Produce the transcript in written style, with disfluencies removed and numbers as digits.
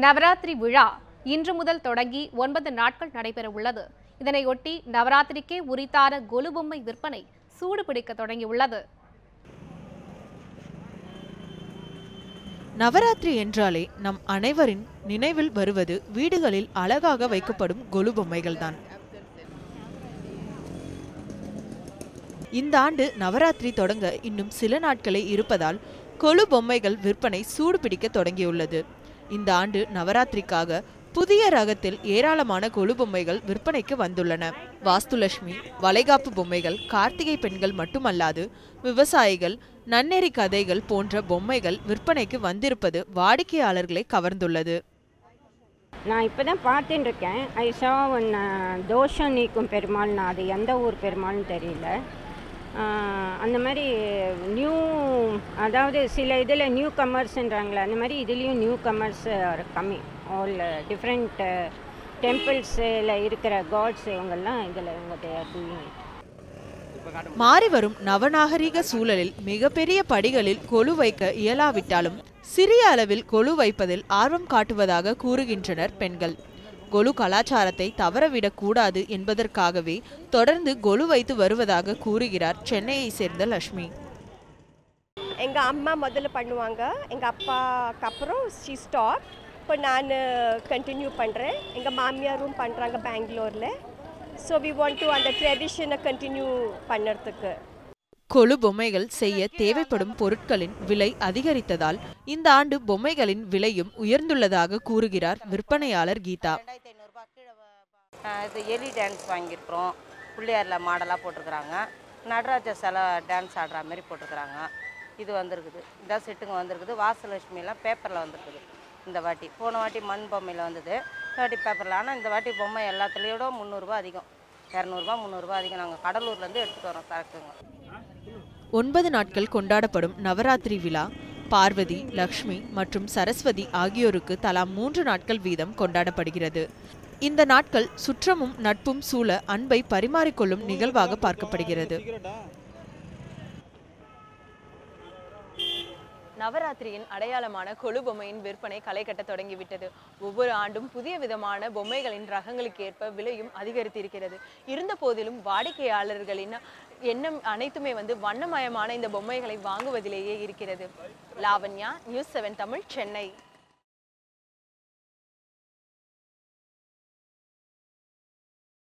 நவராத்திரி விழா இன்று முதல் தொடங்கி 9 நாட்கள் நடைபெற உள்ளது. இதனையொட்டி நவராத்திரிக்கே உரித்தான கொலு பொம்மை விற்பனை சூடு பிடிக்க தொடங்கியுள்ளது. நவராத்திரி என்றாலே நம் அனைவரின் நினைவில் வருவது வீடுகளில் அழகாக வைக்கப்படும் கொலு பொம்மைகள்தான். இந்த ஆண்டு நவராத்திரி தொடங்க இன்னும் சில நாட்களே இருப்பதால் கொலு பொம்மைகள் விற்பனை சூடு பிடிக்க தொடங்கியுள்ளது. இந்த ஆண்டு நவராத்திரிக்காக புதிய ரகத்தில் ஏராளமான கொலு பொம்மைகள் விற்பனைக்கு வந்துள்ளன. வாஸ்துலட்சுமி, வளைகாப்பு பொம்மைகள், கார்த்திகை பெண்கள் மட்டுமல்லாது விவசாயிகள், நன்னெறி கதைகள் போன்ற பொம்மைகள் விற்பனைக்கு வந்திருப்பது வாடிக்கையாளர்களை கவர்ந்துள்ளது. நான் இப்போ தான் பார்த்துட்டு இருக்கேன். ஐ சா ஒன்று தோஷம் நீக்கும் பெருமாள்னு, அது எந்த ஊர் பெருமாள்னு தெரியல. அந்த மாதிரி நியூ, அதாவது சில இதில் நியூ கமர்ஸ்ன்றாங்களே, அந்த மாதிரி இதுலேயும் நியூ கமர்ஸ் கம்மி. ஆல் டிஃப்ரெண்ட் டெம்பிள்ஸில் இருக்கிற காட்ஸ் இவங்கெல்லாம் இதில் இவங்க மாறி வரும் நவநாகரிக சூழலில் மிகப்பெரிய படிகளில் கொலு வைக்க இயலாவிட்டாலும் சிறிய அளவில் கொலு வைப்பதில் ஆர்வம் காட்டுவதாக கூறுகின்றனர் பெண்கள். கொலு கலாச்சாரத்தை தவறவிடக் கூடாது என்பதற்காகவே தொடர்ந்து கொலு வைத்து வருவதாக கூறுகிறார் சென்னையை சேர்ந்த லட்சுமி. எங்கள் அம்மா முதல்ல பண்ணுவாங்க, எங்கள் அப்பாவுக்கு அப்புறம் ஷீ ஸ்டாப். இப்போ நான் கண்டினியூ பண்ணுறேன். எங்கள் மாமியாரும் பண்ணுறாங்க பெங்களூரில். ஸோ வி வாண்ட் டு அந்த ட்ரெடிஷனை கண்டினியூ பண்ணுறதுக்கு. கொலு பொம்மைகள் செய்ய தேவைப்படும் பொருட்களின் விலை அதிகரித்ததால் இந்த ஆண்டு பொம்மைகளின் விலையும் உயர்ந்துள்ளதாக கூறுகிறார் விற்பனையாளர் கீதா. இது எலி டான்ஸ் வாங்கியிருக்கிறோம், பிள்ளையாரில் மாடலாக போட்டிருக்கிறாங்க, நடராஜ சிலை டான்ஸ் ஆடுற மாதிரி போட்டிருக்கிறாங்க. இது வந்திருக்குது, இந்த செட்டுங்க வந்திருக்குது. வாசலட்சுமிலாம் பேப்பரில் வந்திருக்குது. இந்த வாட்டி போன வாட்டி மண் பொம்மையில் வந்தது, இந்த வாட்டி பேப்பரில். ஆனால் இந்த வாட்டி பொம்மை எல்லாத்துலேயோட 300 ரூபா அதிகம், 200 ரூபா 300 ரூபா அதிகம். நாங்கள் கடலூர்லேருந்து எடுத்துகிட்டு வரோம் சரக்குங்க. 9 நாட்கள் கொண்டாடப்படும் நவராத்திரி விழா பார்வதி, லக்ஷ்மி மற்றும் சரஸ்வதி ஆகியோருக்கு தலா 3 நாட்கள் வீதம் கொண்டாடப்படுகிறது. இந்த நாட்கள் சுற்றமும் நட்பும் சூழ அன்பை பரிமாறிக்கொள்ளும் நிகழ்வாக பார்க்கப்படுகிறது. நவராத்திரியின் அடையாளமான கொலு பொம்மையின் விற்பனை களை கட்ட தொடங்கிவிட்டது. ஒவ்வொரு ஆண்டும் புதிய விதமான பொம்மைகளின் ரகங்களுக்கு ஏற்ப விலையும் அதிகரித்திருக்கிறது. இருந்த போதிலும் வாடிக்கையாளர்களின் எண்ணம் அனைத்துமே வண்ணமயமான இந்த பொம்மைகளை வாங்குவதிலேயே இருக்கிறது. லாவண்யா, நியூஸ் 7 தமிழ், சென்னை.